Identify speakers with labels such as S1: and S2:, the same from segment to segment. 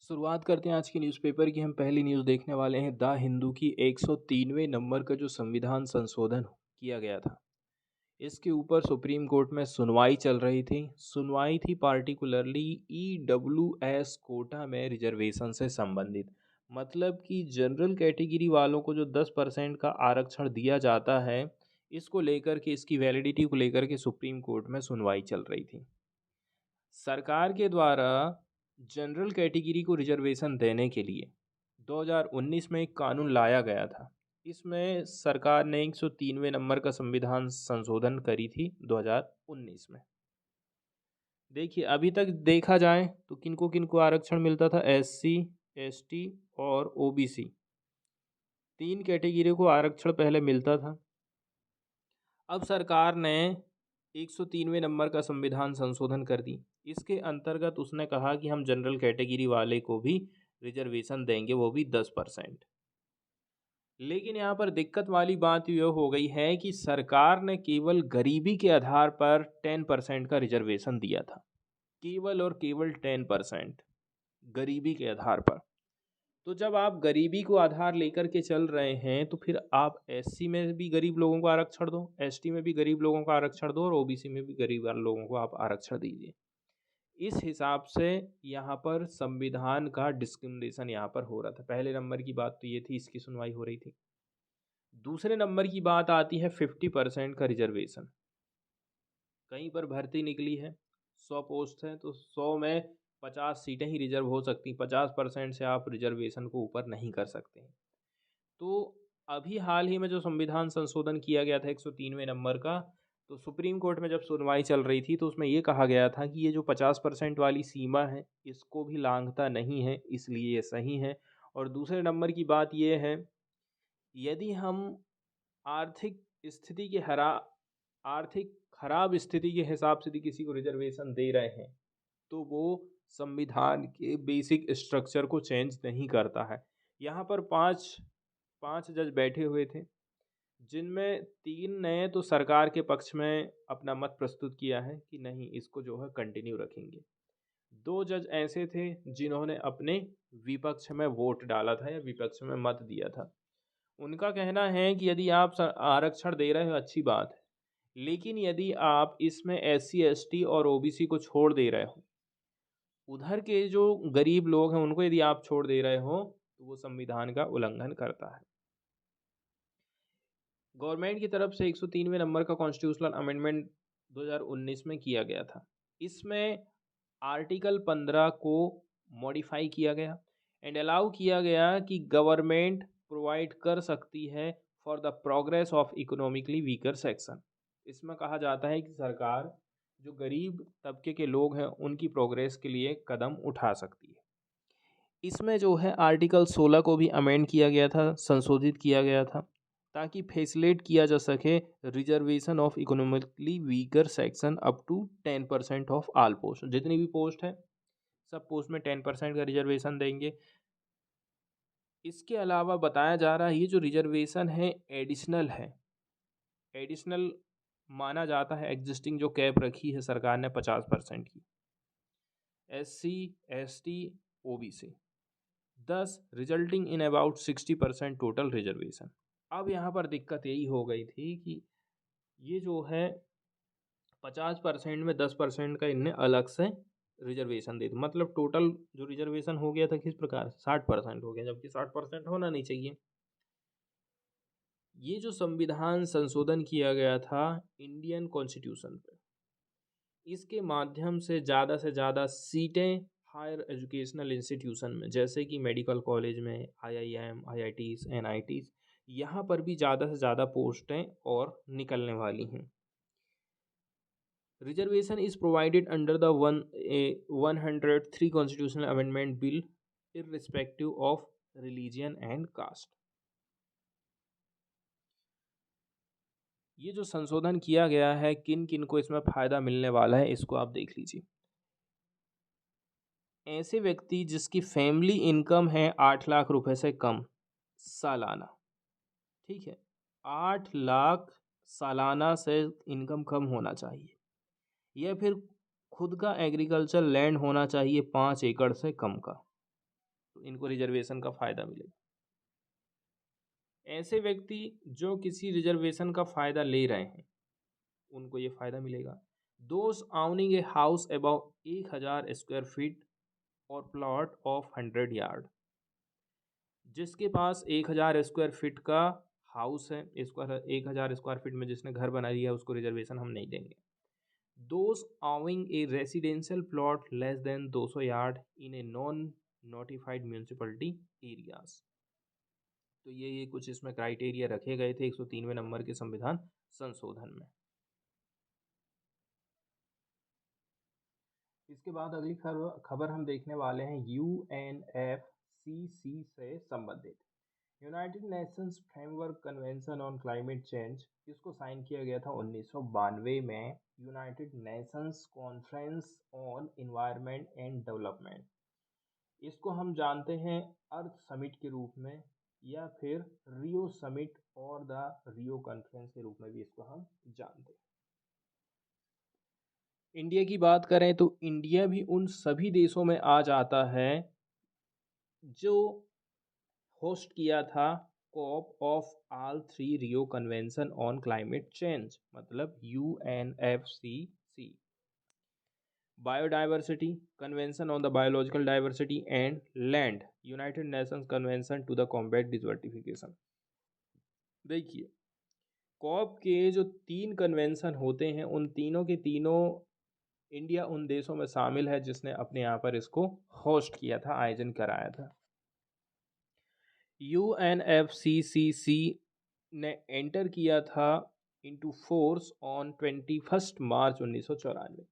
S1: शुरुआत करते हैं आज की न्यूज़पेपर की। हम पहली न्यूज़ देखने वाले हैं द हिंदू की 103वें नंबर का जो संविधान संशोधन किया गया था। इसके ऊपर सुप्रीम कोर्ट में सुनवाई चल रही थी। सुनवाई थी पार्टिकुलरली ईडब्ल्यूएस कोटा में रिजर्वेशन से संबंधित। मतलब कि जनरल कैटेगरी वालों को जो 10% का आरक्षण दिया जाता है, इसको लेकर के, इसकी वैलिडिटी को लेकर के सुप्रीम कोर्ट में सुनवाई चल रही थी। सरकार के द्वारा जनरल कैटेगरी को रिजर्वेशन देने के लिए 2019 में एक कानून लाया गया था। इसमें सरकार ने 103वें नंबर का संविधान संशोधन करी थी 2019 में। देखिए, अभी तक देखा जाए तो किनको किनको आरक्षण मिलता था। एससी, एसटी और ओबीसी, तीन कैटेगरी को आरक्षण पहले मिलता था। अब सरकार ने 103वें नंबर का संविधान संशोधन कर दी। इसके अंतर्गत उसने कहा कि हम जनरल कैटेगरी वाले को भी रिजर्वेशन देंगे, वो भी 10%। लेकिन यहाँ पर दिक्कत वाली बात यह हो गई है कि सरकार ने केवल गरीबी के आधार पर 10% का रिजर्वेशन दिया था। केवल और केवल 10% गरीबी के आधार पर। तो जब आप गरीबी को आधार लेकर के चल रहे हैं तो फिर आप एससी में भी गरीब लोगों को आरक्षण दो, एसटी में भी गरीब लोगों को आरक्षण दो और ओबीसी में भी गरीब लोगों को आप आरक्षण दीजिए। इस हिसाब से यहाँ पर संविधान का डिस्क्रिमिनेशन यहाँ पर हो रहा था। पहले नंबर की बात तो ये थी, इसकी सुनवाई हो रही थी। दूसरे नंबर की बात आती है 50% का रिजर्वेशन। कहीं पर भर्ती निकली है, 100 पोस्ट है तो 100 में 50 सीटें ही रिजर्व हो सकती। 50% से आप रिजर्वेशन को ऊपर नहीं कर सकते हैं। तो अभी हाल ही में जो संविधान संशोधन किया गया था 103वें नंबर का, तो सुप्रीम कोर्ट में जब सुनवाई चल रही थी तो उसमें ये कहा गया था कि ये जो 50% वाली सीमा है इसको भी लांघता नहीं है, इसलिए ये सही है। और दूसरे नंबर की बात ये है, यदि हम आर्थिक स्थिति के हरा आर्थिक खराब स्थिति के हिसाब से यदि किसी को रिजर्वेशन दे रहे हैं तो वो संविधान के बेसिक स्ट्रक्चर को चेंज नहीं करता है। यहाँ पर पांच पांच जज बैठे हुए थे, जिनमें तीन ने तो सरकार के पक्ष में अपना मत प्रस्तुत किया है कि नहीं, इसको जो है कंटिन्यू रखेंगे। दो जज ऐसे थे जिन्होंने अपने विपक्ष में वोट डाला था या विपक्ष में मत दिया था। उनका कहना है कि यदि आप आरक्षण दे रहे हो अच्छी बात है, लेकिन यदि आप इसमें एससी, एसटी और ओबीसी को छोड़ दे रहे हो, उधर के जो गरीब लोग हैं उनको यदि आप छोड़ दे रहे हो तो वो संविधान का उल्लंघन करता है। गवर्नमेंट की तरफ से 103वें नंबर का कॉन्स्टिट्यूशनल अमेंडमेंट 2019 में किया गया था। इसमें आर्टिकल 15 को मॉडिफाई किया गया एंड अलाउ किया गया कि गवर्नमेंट प्रोवाइड कर सकती है for the progress of economically weaker section. इसमें कहा जाता है कि सरकार जो गरीब तबके के लोग हैं उनकी प्रोग्रेस के लिए कदम उठा सकती है। इसमें जो है आर्टिकल 16 को भी अमेंड किया गया था, संशोधित किया गया था, ताकि फैसिलेट किया जा सके reservation of economically weaker section up to 10% of all post. जितनी भी पोस्ट है सब पोस्ट में 10% का रिजर्वेशन देंगे। इसके अलावा बताया जा रहा है ये जो रिजर्वेशन है एडिशनल है। एडिशनल माना जाता है, एग्जिस्टिंग जो कैप रखी है सरकार ने 50% की, एससी, एसटी, ओबीसी, दस resulting in about 60% total reservation. अब यहाँ पर दिक्कत यही हो गई थी कि ये जो है 50% में 10% का इनने अलग से रिजर्वेशन दे दिया। मतलब टोटल जो रिजर्वेशन हो गया था किस प्रकार 60% हो गया, जबकि 60% होना नहीं चाहिए। ये जो संविधान संशोधन किया गया था इंडियन कॉन्स्टिट्यूशन पे, इसके माध्यम से ज़्यादा सीटें हायर एजुकेशनल इंस्टीट्यूशन में, जैसे कि मेडिकल कॉलेज में, आईआईएम, आईआईटीज, एनआईटीज, यहाँ पर भी ज़्यादा से ज़्यादा पोस्टें और निकलने वाली हैं। Reservation is provided under the 103 constitutional amendment bill irrespective of religion and caste. ये जो संशोधन किया गया है, किन किन को इसमें फ़ायदा मिलने वाला है इसको आप देख लीजिए। ऐसे व्यक्ति जिसकी फैमिली इनकम है 8 लाख रुपए से कम सालाना, ठीक है, 8 लाख सालाना से इनकम कम होना चाहिए, या फिर खुद का एग्रीकल्चर लैंड होना चाहिए 5 एकड़ से कम का, तो इनको रिजर्वेशन का फ़ायदा मिलेगा। ऐसे व्यक्ति जो किसी रिजर्वेशन का फ़ायदा ले रहे हैं उनको ये फ़ायदा मिलेगा। Those owning a house above 1000 square feet और प्लॉट ऑफ 100 यार्ड, जिसके पास 1000 स्क्वायर फीट का हाउस है, 1000 स्क्वायर फीट में जिसने घर बना लिया उसको रिजर्वेशन हम नहीं देंगे। Those owning a residential plot less than 200 yard in a non notified municipality areas. तो ये कुछ इसमें क्राइटेरिया रखे गए थे 103वें नंबर के संविधान संशोधन में। इसके बाद अगली खबर हम देखने वाले हैं UNFCCC से संबंधित United Nations framework convention on climate change. इसको साइन किया गया था 1992 में United Nations conference on environment and development. इसको हम जानते हैं अर्थ समिट के रूप में या फिर रियो समिट और द रियो कॉन्फ्रेंस के रूप में भी इसको हम जानते हैं। इंडिया की बात करें तो इंडिया भी उन सभी देशों में आ जाता है जो होस्ट किया था COP of all 3 Rio convention on climate change, मतलब UNFCCC। Biodiversity convention on the biological diversity and land, United Nations convention to the combat desertification. देखिए कॉप के जो 3 कन्वेंशन होते हैं उन तीनों के तीनों इंडिया उन देशों में शामिल है जिसने अपने यहाँ पर इसको होस्ट किया था, आयोजन कराया था। UNFCCC ने एंटर किया था into force on 21 March 1994।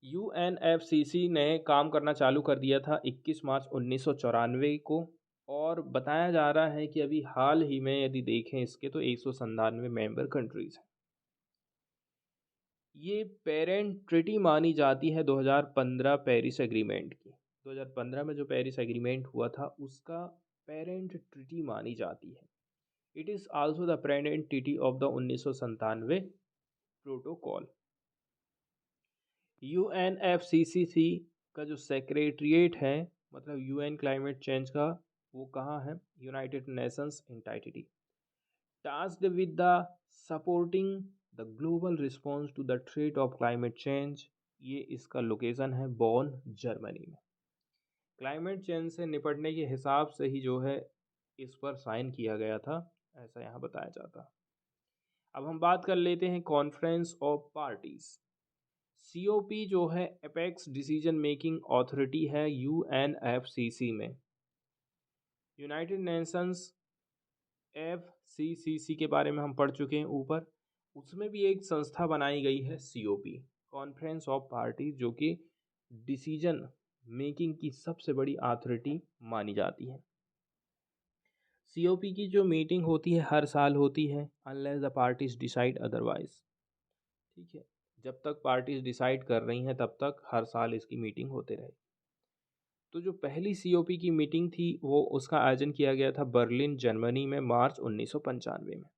S1: UNFCCC ने काम करना चालू कर दिया था 21 मार्च 1994 को, और बताया जा रहा है कि अभी हाल ही में यदि देखें इसके तो 197 मेंबर कंट्रीज हैं। ये पेरेंट ट्रिटी मानी जाती है 2015 पेरिस एग्रीमेंट की। 2015 में जो पेरिस एग्रीमेंट हुआ था उसका पेरेंट ट्रिटी मानी जाती है। It is also the parent treaty of the 1997 protocol. UNFCCC का जो सेक्रेटरिएट है, मतलब UN क्लाइमेट चेंज का, वो कहाँ है? United Nations entity tasked with the supporting the global response to the threat of climate change. ये इसका लोकेशन है बॉन, जर्मनी में। क्लाइमेट चेंज से निपटने के हिसाब से ही जो है इस पर साइन किया गया था, ऐसा यहाँ बताया जाता। अब हम बात कर लेते हैं कॉन्फ्रेंस ऑफ पार्टीज। COP जो है एपेक्स डिसीजन मेकिंग अथॉरिटी है UNFCCC में। यूनाइटेड नेशंस FCCC के बारे में हम पढ़ चुके हैं ऊपर, उसमें भी एक संस्था बनाई गई है COP, कॉन्फ्रेंस ऑफ पार्टी, जो कि डिसीजन मेकिंग की सबसे बड़ी अथॉरिटी मानी जाती है। COP की जो मीटिंग होती है हर साल होती है, unless the parties decide otherwise. ठीक है, जब तक पार्टीज डिसाइड कर रही हैं तब तक हर साल इसकी मीटिंग होते रहे। तो जो पहली COP की मीटिंग थी वो उसका आयोजन किया गया था बर्लिन, जर्मनी में मार्च 1995 में।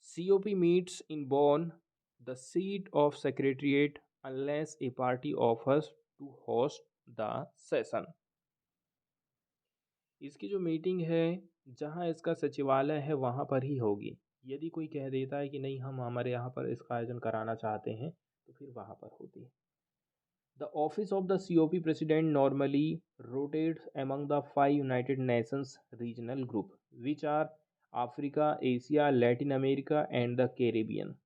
S1: COP meets in Bonn, the seat of secretariat, unless a party offers to host the session. इसकी जो मीटिंग है जहाँ इसका सचिवालय है वहाँ पर ही होगी। यदि कोई कह देता है कि नहीं हम हमारे यहाँ पर इसका आयोजन कराना चाहते हैं तो फिर वहाँ पर होती है। The office of the COP president normally rotates among the 5 United Nations regional group, which are Africa, Asia, Latin America, and the Caribbean,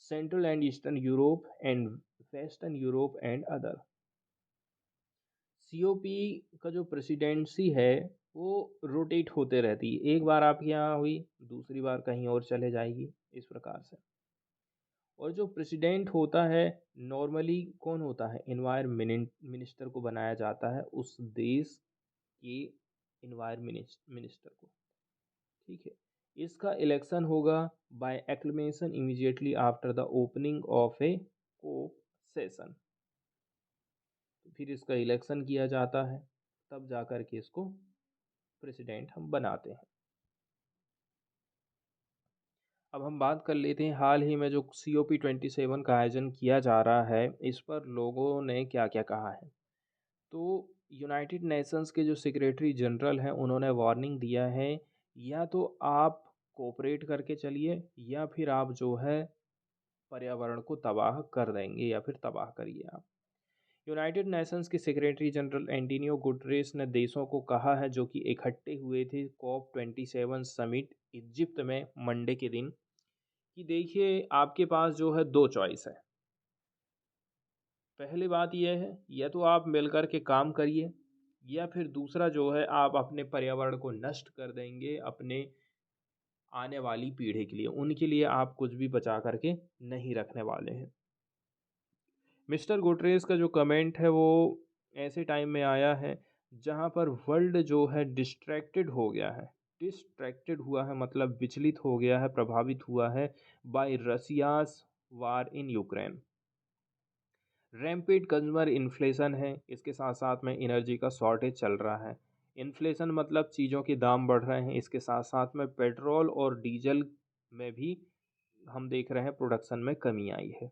S1: Central and Eastern Europe, and Western Europe and other. COP का जो presidency है वो rotate होते रहती है, एक बार आपके यहाँ हुई दूसरी बार कहीं और चले जाएगी, इस प्रकार से। और जो प्रेसिडेंट होता है नॉर्मली कौन होता है? एनवायरमेंट मिनिस्टर को बनाया जाता है उस देश के एनवायरमेंट मिनिस्टर को। ठीक है, इसका इलेक्शन होगा by acclamation immediately after the opening of a COP session. तो फिर इसका इलेक्शन किया जाता है, तब जाकर के इसको प्रेसिडेंट हम बनाते हैं। अब हम बात कर लेते हैं हाल ही में जो COP 27 का आयोजन किया जा रहा है, इस पर लोगों ने क्या क्या कहा है। तो यूनाइटेड नेशंस के जो सेक्रेटरी जनरल हैं उन्होंने वार्निंग दिया है, या तो आप कोऑपरेट करके चलिए या फिर आप जो है पर्यावरण को तबाह कर देंगे या फिर तबाह करिए आप। यूनाइटेड नेशंस के सेक्रेटरी जनरल एंटोनियो गुटरेस ने देशों को कहा है जो कि इकट्ठे हुए थे कॉप 27 समिट इजिप्ट में मंडे के दिन, कि देखिए आपके पास जो है दो चॉइस है। पहली बात यह है, या तो आप मिलकर के काम करिए या फिर दूसरा जो है आप अपने पर्यावरण को नष्ट कर देंगे अपने आने वाली पीढ़ी के लिए, उनके लिए आप कुछ भी बचा करके नहीं रखने वाले हैं। मिस्टर गुटरेस का जो कमेंट है वो ऐसे टाइम में आया है जहां पर वर्ल्ड जो है डिस्ट्रैक्टेड हो गया है। डिस्ट्रैक्टेड हुआ है मतलब विचलित हो गया है, प्रभावित हुआ है by Russia's war in Ukraine. Ramped consumer inflation है, इसके साथ साथ में एनर्जी का शॉर्टेज चल रहा है। इन्फ्लेशन मतलब चीज़ों के दाम बढ़ रहे हैं, इसके साथ साथ में पेट्रोल और डीजल में भी हम देख रहे हैं प्रोडक्शन में कमी आई है।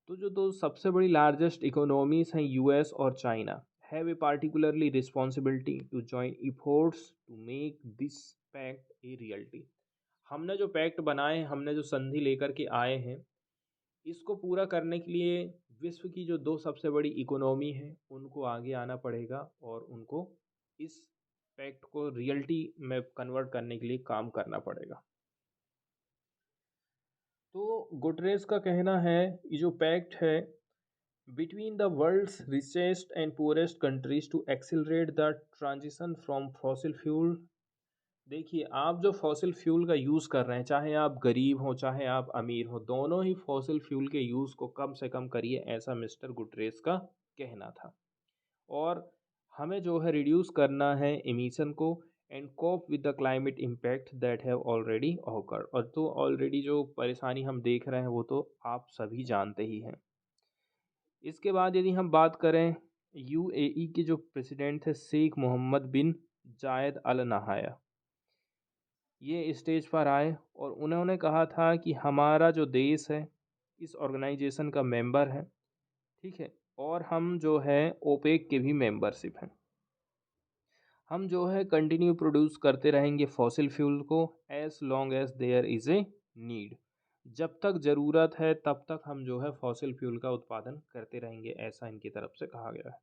S1: तो जो दो सबसे बड़ी लार्जेस्ट इकोनॉमीज हैं यूएस और China, have a particularly responsibility to join efforts to make this pact a reality. हमने जो पैक्ट बनाए हैं, हमने जो संधि लेकर के आए हैं, इसको पूरा करने के लिए विश्व की जो दो सबसे बड़ी इकोनॉमी है उनको आगे आना पड़ेगा और उनको इस पैक्ट को रियलिटी में कन्वर्ट करने के लिए काम करना पड़ेगा। तो गुटरेस का कहना है ये जो पैक्ट है between the world's richest and poorest countries to accelerate the transition from fossil fuel. देखिए आप जो फॉसिल फ्यूल का यूज़ कर रहे हैं, चाहे आप गरीब हो चाहे आप अमीर हो, दोनों ही फॉसिल फ्यूल के यूज़ को कम से कम करिए, ऐसा मिस्टर गुटरेस का कहना था। और हमें जो है रिड्यूस करना है एमिशन को and cope with the climate impact that have already occurred. और तो ऑलरेडी जो परेशानी हम देख रहे हैं वो तो आप सभी जानते ही हैं। इसके बाद यदि हम बात करें यूएई के जो प्रेसिडेंट थे शेख मोहम्मद बिन जायद अल नहाया, ये स्टेज पर आए और उन्होंने कहा था कि हमारा जो देश है इस ऑर्गेनाइजेशन का मेंबर है, ठीक है, और हम जो है ओपेक के भी मेंबरशिप हैं। हम जो है कंटिन्यू प्रोड्यूस करते रहेंगे फॉसिल फ्यूल को as long as there is a need. जब तक ज़रूरत है तब तक हम जो है फॉसिल फ्यूल का उत्पादन करते रहेंगे, ऐसा इनकी तरफ से कहा गया है।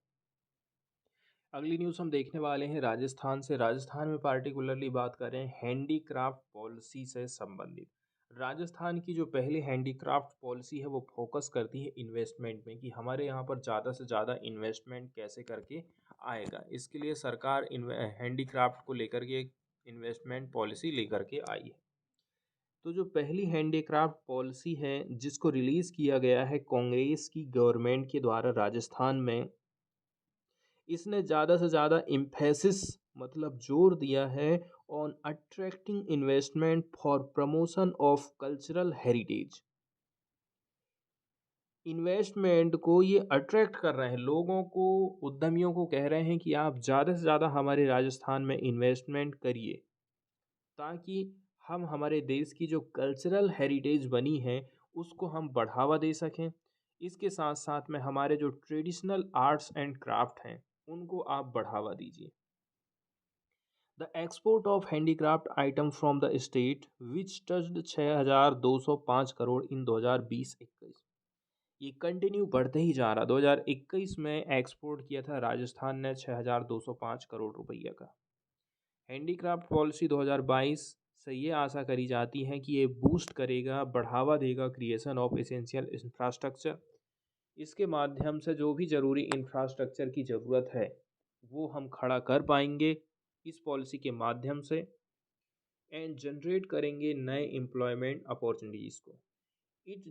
S1: अगली न्यूज़ हम देखने वाले हैं राजस्थान से। राजस्थान में पार्टिकुलरली बात करें हैंडीक्राफ्ट पॉलिसी से संबंधित। राजस्थान की जो पहली हैंडीक्राफ्ट पॉलिसी है वो फोकस करती है इन्वेस्टमेंट में, कि हमारे यहाँ पर ज़्यादा से ज़्यादा इन्वेस्टमेंट कैसे करके आएगा। इसके लिए सरकार हैंडीक्राफ्ट को लेकर के एक इन्वेस्टमेंट पॉलिसी लेकर के आई है। तो जो पहली हैंडीक्राफ्ट पॉलिसी है जिसको रिलीज़ किया गया है कांग्रेस की गवर्नमेंट के द्वारा राजस्थान में, इसने ज़्यादा से ज़्यादा इम्फेसिस मतलब जोर दिया है on attracting investment for promotion of cultural heritage. Investment को ये अट्रैक्ट कर रहे हैं, लोगों को, उद्यमियों को कह रहे हैं कि आप ज़्यादा से ज़्यादा हमारे राजस्थान में इन्वेस्टमेंट करिए, ताकि हम हमारे देश की जो कल्चरल हेरिटेज बनी है उसको हम बढ़ावा दे सकें। इसके साथ साथ में हमारे जो ट्रेडिशनल आर्ट्स एंड क्राफ्ट हैं उनको आप बढ़ावा दीजिए। The export of handicraft item from the state which touched 6,205 crore in 2020-21। ये कंटिन्यू बढ़ते ही जा रहा। 2021 में एक्सपोर्ट किया था राजस्थान ने 6,205 करोड़ रुपये का। हैंडीक्राफ्ट पॉलिसी 2022 से ये आशा करी जाती है कि ये बूस्ट करेगा, बढ़ावा देगा क्रिएशन ऑफ एसेंशियल इंफ्रास्ट्रक्चर। इसके माध्यम से जो भी ज़रूरी इंफ्रास्ट्रक्चर की ज़रूरत है वो हम खड़ा कर पाएंगे इस पॉलिसी के माध्यम से, एंड जनरेट करेंगे नए एम्प्लॉयमेंट अपॉर्चुनिटीज़ को। इट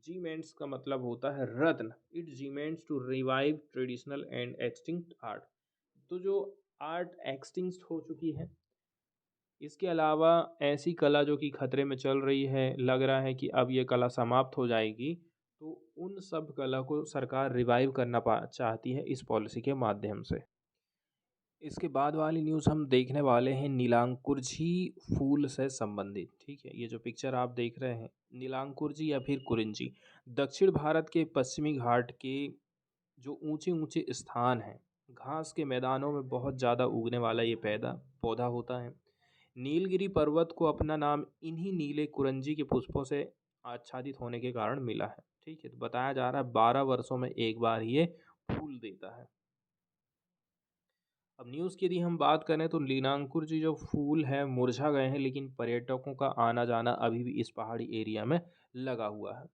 S1: जीमेंट्स का मतलब होता है रत्न। इट जीमेंट्स to revive traditional and extinct art. तो जो आर्ट एक्सटिंक्ट हो चुकी है, इसके अलावा ऐसी कला जो कि खतरे में चल रही है, लग रहा है कि अब ये कला समाप्त हो जाएगी, तो उन सब कला को सरकार रिवाइव करना चाहती है इस पॉलिसी के माध्यम से। इसके बाद वाली न्यूज़ हम देखने वाले हैं नीलांकुरझी फूल से संबंधित। ठीक है, ये जो पिक्चर आप देख रहे हैं नीलांकुरझी या फिर कुरिंजी, दक्षिण भारत के पश्चिमी घाट के जो ऊंचे ऊंचे स्थान हैं, घास के मैदानों में बहुत ज़्यादा उगने वाला ये पौधा होता है। नीलगिरी पर्वत को अपना नाम इन्हीं नीले कुरंजी के पुष्पों से आच्छादित होने के कारण मिला है। ठीक है, तो बताया जा रहा है 12 वर्षों में एक बार ये फूल देता है। अब न्यूज़ की यदि हम बात करें तो लीलांकुर जी जो फूल हैं मुरझा गए हैं, लेकिन पर्यटकों का आना जाना अभी भी इस पहाड़ी एरिया में लगा हुआ है।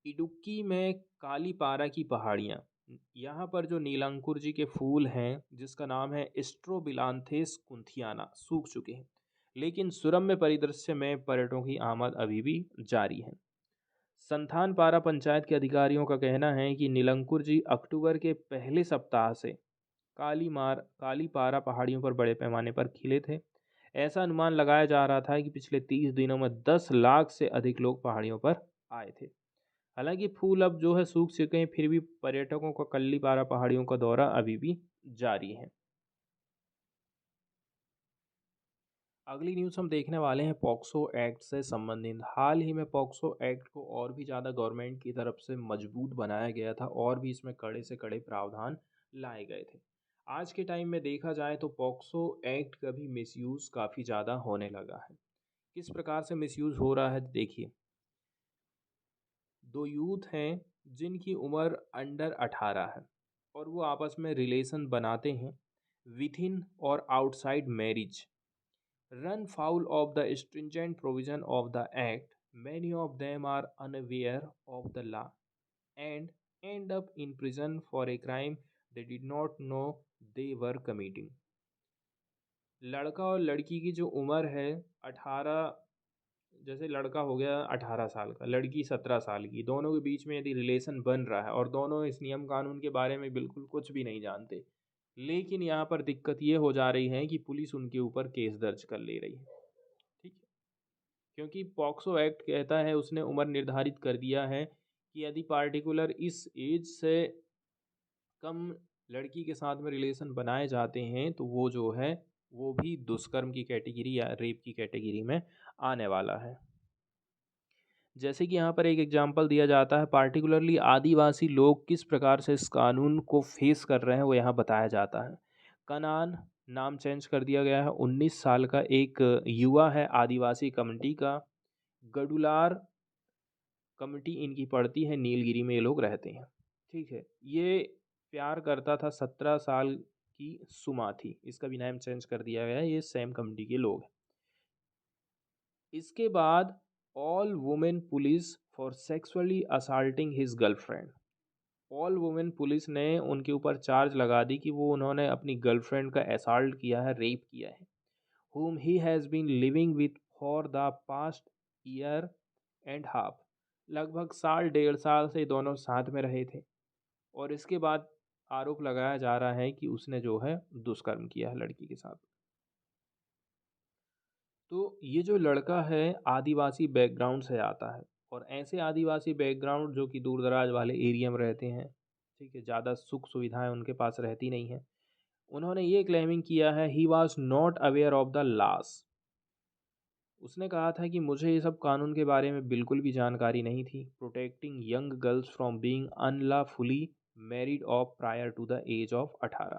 S1: इडुक्की में कालीपारा की पहाड़ियाँ, यहाँ पर जो नीलांकुर जी के फूल हैं जिसका नाम है स्ट्रोबिलांथेस कुंथियाना, सूख चुके हैं, लेकिन सुरम्य परिदृश्य में पर्यटकों की आमद अभी भी जारी है। संथानपारा पंचायत के अधिकारियों का कहना है कि नीलंकुर जी अक्टूबर के पहले सप्ताह से कालीपारा पहाड़ियों पर बड़े पैमाने पर खिले थे। ऐसा अनुमान लगाया जा रहा था कि पिछले 30 दिनों में 10 लाख से अधिक लोग पहाड़ियों पर आए थे। हालांकि फूल अब जो है सूख चुके हैं, फिर भी पर्यटकों का कल्लीपारा पहाड़ियों का दौरा अभी भी जारी है। अगली न्यूज़ हम देखने वाले हैं पॉक्सो एक्ट से संबंधित। हाल ही में पॉक्सो एक्ट को और भी ज़्यादा गवर्नमेंट की तरफ से मजबूत बनाया गया था और भी इसमें कड़े से कड़े प्रावधान लाए गए थे। आज के टाइम में देखा जाए तो पॉक्सो एक्ट का भी मिसयूज़ काफ़ी ज़्यादा होने लगा है। किस प्रकार से मिसयूज़ हो रहा है देखिए। दो यूथ हैं जिनकी उम्र अंडर 18 है और वो आपस में रिलेशन बनाते हैं विथ इन और outside marriage, run foul of the stringent provision of the act. Many of them are unaware of the law and end up in prison for a crime they did not know they were committing. लड़का और लड़की की जो उम्र है 18, जैसे लड़का हो गया 18 साल का, लड़की 17 साल की, दोनों के बीच में यदि रिलेशन बन रहा है और दोनों इस नियम कानून के बारे में बिल्कुल कुछ भी नहीं जानते, लेकिन यहाँ पर दिक्कत ये हो जा रही है कि पुलिस उनके ऊपर केस दर्ज कर ले रही है। ठीक है, क्योंकि पॉक्सो एक्ट कहता है, उसने उम्र निर्धारित कर दिया है कि यदि पार्टिकुलर इस एज से कम लड़की के साथ में रिलेशन बनाए जाते हैं तो वो जो है वो भी दुष्कर्म की कैटेगरी या रेप की कैटेगरी में आने वाला है। जैसे कि यहाँ पर एक एग्जांपल दिया जाता है, पार्टिकुलरली आदिवासी लोग किस प्रकार से इस कानून को फेस कर रहे हैं वो यहाँ बताया जाता है। कनान नाम चेंज कर दिया गया है, 19 साल का एक युवा है आदिवासी कम्युनिटी का। गडुलार कमिटी इनकी पड़ती है, नीलगिरी में ये लोग रहते हैं। ठीक है, ये प्यार करता था 17 साल की सुमाथी, इसका भी नाम चेंज कर दिया गया है, ये सेम कमिटी के लोग हैं। इसके बाद all women police for sexually assaulting his girlfriend, all women police ने उनके ऊपर चार्ज लगा दी कि वो उन्होंने अपनी गर्लफ्रेंड का असल्ट किया है, रेप किया है। whom he has been living with for the past year and half, लगभग साल 1.5 साल से दोनों साथ में रहे थे और इसके बाद आरोप लगाया जा रहा है कि उसने जो है दुष्कर्म किया है लड़की के साथ। तो ये जो लड़का है आदिवासी बैकग्राउंड से आता है और ऐसे आदिवासी बैकग्राउंड जो कि दूर दराज वाले एरिया में रहते हैं, ठीक है, ज़्यादा सुख सुविधाएं उनके पास रहती नहीं हैं। उन्होंने ये क्लेमिंग किया है he was not aware of the loss, उसने कहा था कि मुझे ये सब कानून के बारे में बिल्कुल भी जानकारी नहीं थी। Protecting young girls from being unlawfully married off prior to the age of 18,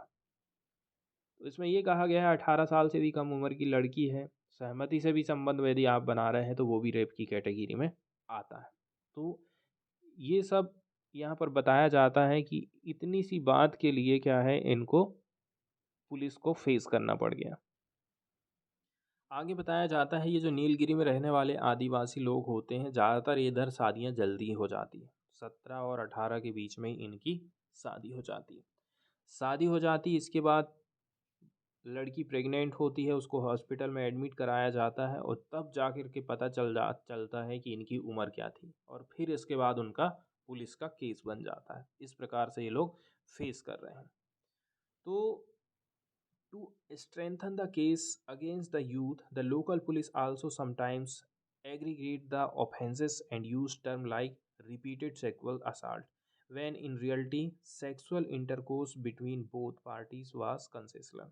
S1: तो इसमें ये कहा गया है 18 साल से भी कम उम्र की लड़की है, सहमति से भी संबंध यदि आप बना रहे हैं तो वो भी रेप की कैटेगरी में आता है। तो ये सब यहाँ पर बताया जाता है कि इतनी सी बात के लिए क्या है, इनको पुलिस को फेस करना पड़ गया। आगे बताया जाता है ये जो नीलगिरी में रहने वाले आदिवासी लोग होते हैं, ज़्यादातर इधर शादियाँ जल्दी हो जाती है, 17 और 18 के बीच में ही इनकी शादी हो जाती है। शादी हो जाती, इसके बाद लड़की प्रेग्नेंट होती है, उसको हॉस्पिटल में एडमिट कराया जाता है और तब जाकर के पता चलता है कि इनकी उम्र क्या थी और फिर इसके बाद उनका पुलिस का केस बन जाता है। इस प्रकार से ये लोग फेस कर रहे हैं। तो to strengthen the case against the youth, the local police also sometimes aggregate the offenses and use terms like repeated sexual assault, when in reality, sexual intercourse between both parties was consensual.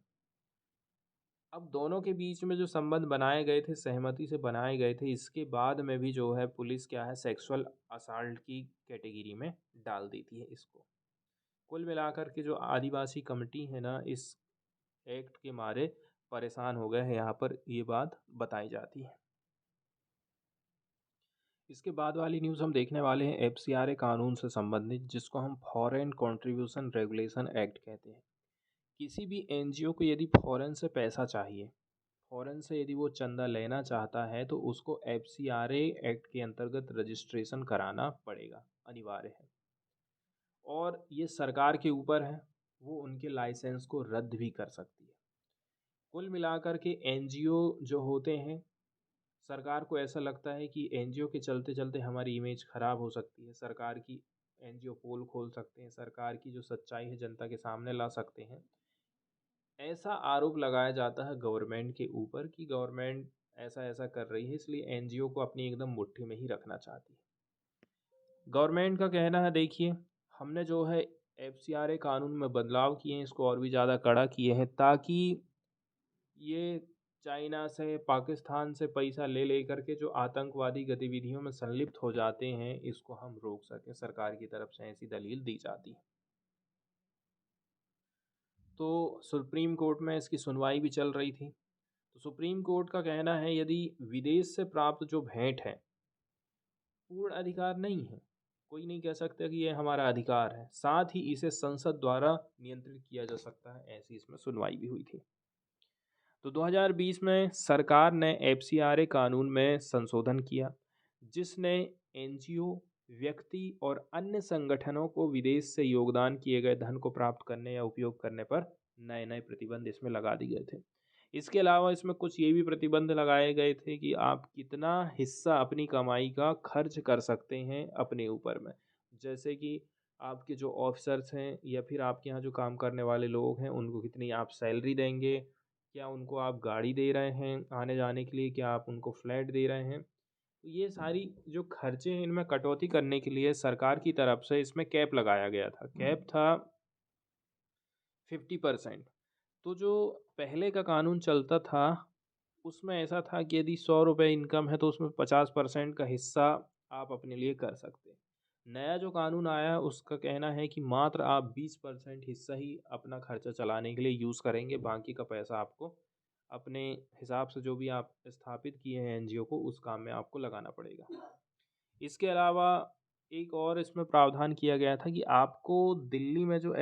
S1: अब दोनों के बीच में जो संबंध बनाए गए थे, सहमति से बनाए गए थे, इसके बाद में भी जो है पुलिस क्या है सेक्सुअल असाल्ट की कैटेगरी में डाल देती है इसको। कुल मिलाकर के जो आदिवासी कमेटी है ना, इस एक्ट के मारे परेशान हो गए हैं, यहाँ पर ये बात बताई जाती है। इसके बाद वाली न्यूज़ हम देखने वाले हैं एफसीआरए कानून से संबंधित, जिसको हम फॉरेन कंट्रीब्यूशन रेगुलेशन एक्ट कहते हैं। किसी भी एनजीओ को यदि फॉरेन से पैसा चाहिए, फॉरेन से यदि वो चंदा लेना चाहता है, तो उसको एफसीआरए एक्ट के अंतर्गत रजिस्ट्रेशन कराना पड़ेगा, अनिवार्य है। और ये सरकार के ऊपर है, वो उनके लाइसेंस को रद्द भी कर सकती है। कुल मिलाकर के एनजीओ जो होते हैं, सरकार को ऐसा लगता है कि एनजीओ के चलते चलते हमारी इमेज खराब हो सकती है, सरकार की एनजीओ पोल खोल सकते हैं, सरकार की जो सच्चाई है जनता के सामने ला सकते हैं। ऐसा आरोप लगाया जाता है गवर्नमेंट के ऊपर कि गवर्नमेंट ऐसा ऐसा कर रही है, इसलिए एनजीओ को अपनी एकदम मुट्ठी में ही रखना चाहती है। गवर्नमेंट का कहना है, देखिए हमने जो है एफसीआरए कानून में बदलाव किए हैं, इसको और भी ज़्यादा कड़ा किए हैं, ताकि ये चाइना से, पाकिस्तान से पैसा ले ले करके जो आतंकवादी गतिविधियों में संलिप्त हो जाते हैं, इसको हम रोक सकें। सरकार की तरफ से ऐसी दलील दी जाती है। तो सुप्रीम कोर्ट में इसकी सुनवाई भी चल रही थी। तो सुप्रीम कोर्ट का कहना है, यदि विदेश से प्राप्त जो भेंट है पूर्ण अधिकार नहीं है, कोई नहीं कह सकता कि ये हमारा अधिकार है, साथ ही इसे संसद द्वारा नियंत्रित किया जा सकता है, ऐसी इसमें सुनवाई भी हुई थी। तो 2020 में सरकार ने एफसीआरए कानून में संशोधन किया, जिसने एनजीओ, व्यक्ति और अन्य संगठनों को विदेश से योगदान किए गए धन को प्राप्त करने या उपयोग करने पर नए नए प्रतिबंध इसमें लगा दिए गए थे। इसके अलावा इसमें कुछ ये भी प्रतिबंध लगाए गए थे कि आप कितना हिस्सा अपनी कमाई का खर्च कर सकते हैं अपने ऊपर में। जैसे कि आपके जो ऑफिसर्स हैं या फिर आपके यहाँ जो काम करने वाले लोग हैं, उनको कितनी आप सैलरी देंगे, क्या उनको आप गाड़ी दे रहे हैं आने जाने के लिए, क्या आप उनको फ्लैट दे रहे हैं। तो ये सारी जो खर्चे हैं, इनमें कटौती करने के लिए सरकार की तरफ से इसमें कैप लगाया गया था। कैप था 50%। तो जो पहले का कानून चलता था, उसमें ऐसा था कि यदि 100 रुपये इनकम है तो उसमें 50% का हिस्सा आप अपने लिए कर सकते हैं। नया जो कानून आया उसका कहना है कि मात्र आप 20% हिस्सा ही अपना खर्चा चलाने के लिए यूज़ करेंगे, बाकी का पैसा आपको अपने हिसाब से जो भी आप स्थापित किए हैं एनजीओ को, उस काम में आपको लगाना पड़ेगा। इसके अलावा एक और इसमें प्रावधान किया गया था कि आपको दिल्ली में जो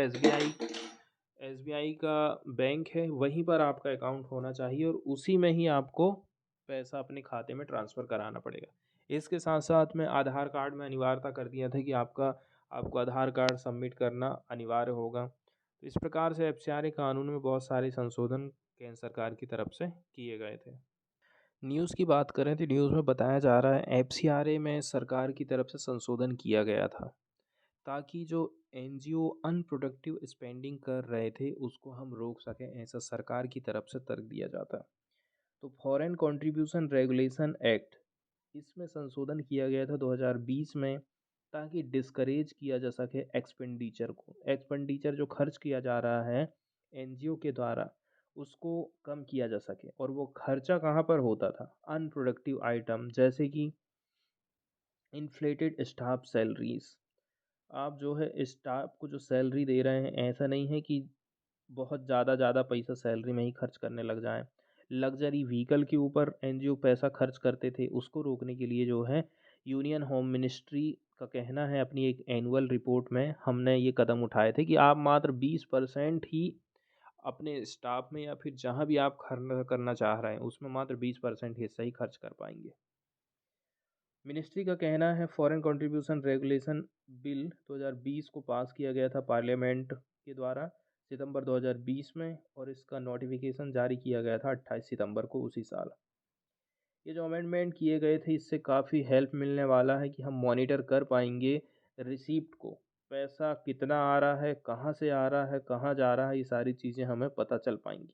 S1: एसबीआई का बैंक है, वहीं पर आपका अकाउंट होना चाहिए और उसी में ही आपको पैसा अपने खाते में ट्रांसफ़र कराना पड़ेगा। इसके साथ साथ में आधार कार्ड में अनिवार्यता कर दिया था कि आपको आधार कार्ड सबमिट करना अनिवार्य होगा। तो इस प्रकार से एफसीआरए कानून में बहुत सारे संशोधन केंद्र सरकार की तरफ से किए गए थे। न्यूज़ की बात करें तो न्यूज़ में बताया जा रहा है एफसीआरए में सरकार की तरफ से संशोधन किया गया था, ताकि जो एनजीओ अनप्रोडक्टिव स्पेंडिंग कर रहे थे उसको हम रोक सकें, ऐसा सरकार की तरफ से तर्क दिया जाता है। तो फॉरेन कंट्रीब्यूशन रेगुलेशन एक्ट, इसमें संशोधन किया गया था 2020 में, ताकि डिस्करेज किया जा सके एक्सपेंडिचर जो खर्च किया जा रहा है एनजीओ के द्वारा, उसको कम किया जा सके। और वो खर्चा कहाँ पर होता था, अनप्रोडक्टिव आइटम, जैसे कि इन्फ्लेटेड स्टाफ सैलरीज। आप जो है स्टाफ को जो सैलरी दे रहे हैं, ऐसा नहीं है कि बहुत ज़्यादा पैसा सैलरी में ही खर्च करने लग जाएं। लग्जरी व्हीकल के ऊपर एनजीओ पैसा खर्च करते थे, उसको रोकने के लिए जो है यूनियन होम मिनिस्ट्री का कहना है, अपनी एक एनुअल रिपोर्ट में हमने ये कदम उठाए थे कि आप मात्र 20% ही अपने स्टाफ में या फिर जहाँ भी आप खर्च करना चाह रहे हैं उसमें मात्र 20% हिस्सा ही खर्च कर पाएंगे। मिनिस्ट्री का कहना है फॉरेन कंट्रीब्यूशन रेगुलेशन बिल 2020 को पास किया गया था पार्लियामेंट के द्वारा सितंबर 2020 में, और इसका नोटिफिकेशन जारी किया गया था 28 सितंबर को उसी साल। ये जो अमेंडमेंट किए गए थे, इससे काफ़ी हेल्प मिलने वाला है कि हम मॉनिटर कर पाएंगे रिसीप्ट को, पैसा कितना आ रहा है, कहाँ से आ रहा है, कहाँ जा रहा है, ये सारी चीज़ें हमें पता चल पाएंगी।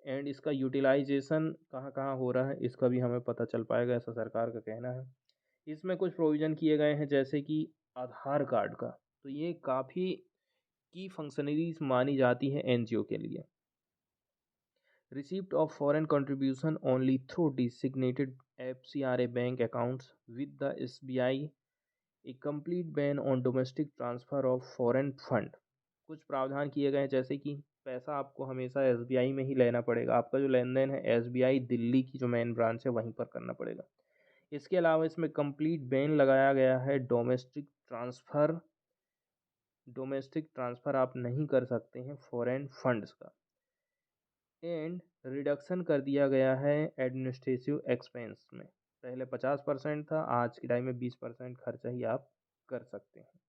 S1: एंड इसका यूटिलाइजेशन कहाँ कहाँ हो रहा है, इसका भी हमें पता चल पाएगा, ऐसा सरकार का कहना है। इसमें कुछ प्रोविज़न किए गए हैं, जैसे कि आधार कार्ड का, तो ये काफ़ी की फंक्शनरीज मानी जाती है एनजीओ के लिए। Receipt of foreign contribution only through designated FCRA bank accounts with the SBI, a complete ban on domestic transfer of foreign fund. कुछ प्रावधान किए गए हैं, जैसे कि पैसा आपको हमेशा एसबीआई में ही लेना पड़ेगा। आपका जो लेन-देन है एसबीआई दिल्ली की जो मेन ब्रांच है वहीं पर करना पड़ेगा। इसके अलावा इसमें कंप्लीट बैन लगाया गया है डोमेस्टिक ट्रांसफ़र आप नहीं कर सकते हैं फॉरेन फंड्स का। एंड रिडक्शन कर दिया गया है एडमिनिस्ट्रेटिव एक्सपेंस में। पहले 50% था, आज के टाइम में 20% खर्चा ही आप कर सकते हैं।